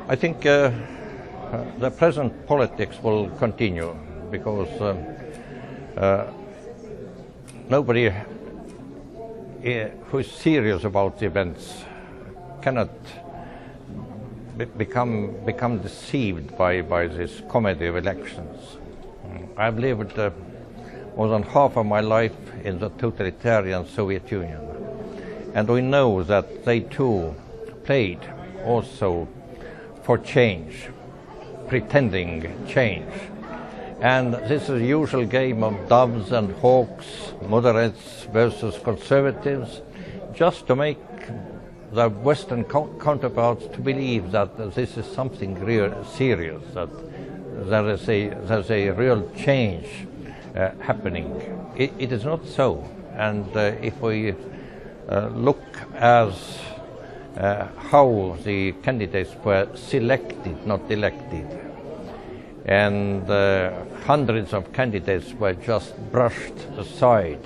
I think the present politics will continue because nobody who is serious about the events cannot become deceived by this comedy of elections. I've lived more than half of my life in the totalitarian Soviet Union, and we know that they too played also for change, pretending change. And this is the usual game of doves and hawks, moderates versus conservatives, just to make the Western counterparts to believe that this is something real serious, that there's a real change happening. It is not so. And if we look as how the candidates were selected, not elected, and hundreds of candidates were just brushed aside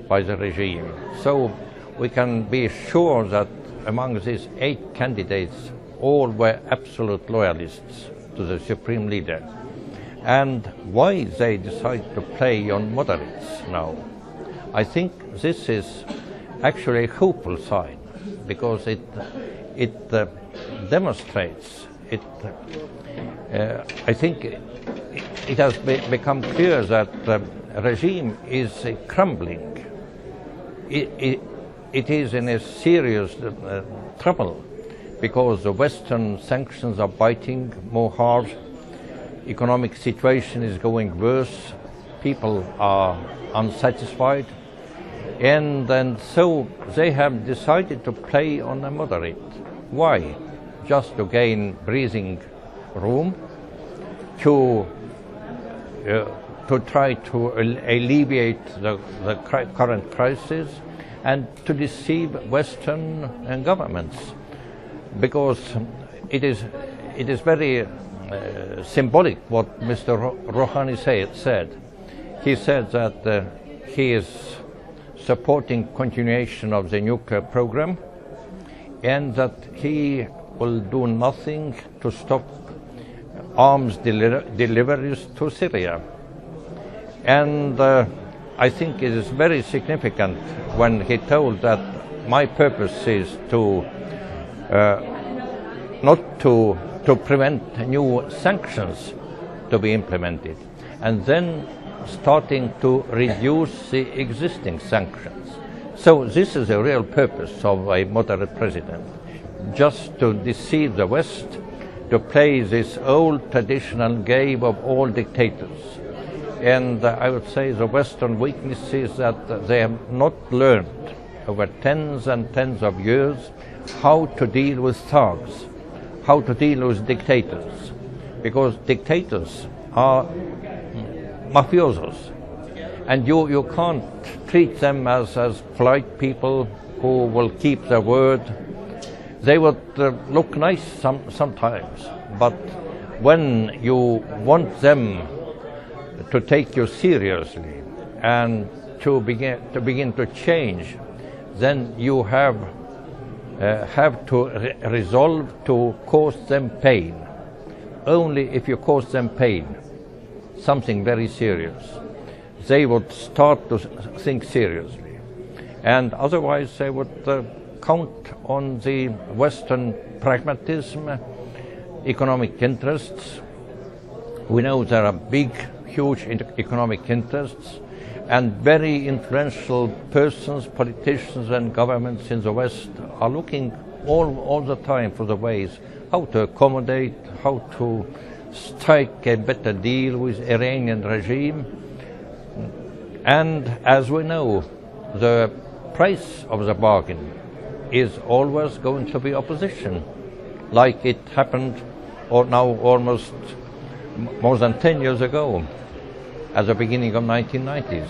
by the regime. So we can be sure that among these 8 candidates, all were absolute loyalists to the supreme leader. And why they decide to play on moderates now? I think this is actually a hopeful sign, because it demonstrates it. I think it has become clear that the regime is crumbling. It is in a serious trouble because the Western sanctions are biting more hard. Economic situation is going worse. People are unsatisfied. And so they have decided to play on a moderate. Why? Just to gain breathing room, to try to alleviate the current crisis, and to deceive Western governments, because it is very symbolic what Mr. Rowhani said. He said that he is supporting continuation of the nuclear program, and that he will do nothing to stop arms deliveries to Syria. And I think it is very significant when he told that my purpose is to not to prevent new sanctions to be implemented, and then starting to reduce the existing sanctions. So this is a real purpose of a moderate president, just to deceive the West, to play this old traditional game of all dictators. And I would say the Western weakness is that they have not learned over tens and tens of years how to deal with thugs, how to deal with dictators, because dictators are mafiosos, and you can't treat them as polite people who will keep their word. They would look nice sometimes, but when you want them to take you seriously and to begin to change, then you have to resolve to cause them pain. Only if you cause them pain, something very serious, they would start to think seriously, and otherwise they would count on the Western pragmatism, economic interests. We know there are big, huge economic interests, and very influential persons, politicians and governments in the West are looking all the time for the ways how to accommodate, how to strike a better deal with Iranian regime. And as we know, the price of the bargain is always going to be opposition, like it happened now almost more than 10 years ago, at the beginning of 1990s.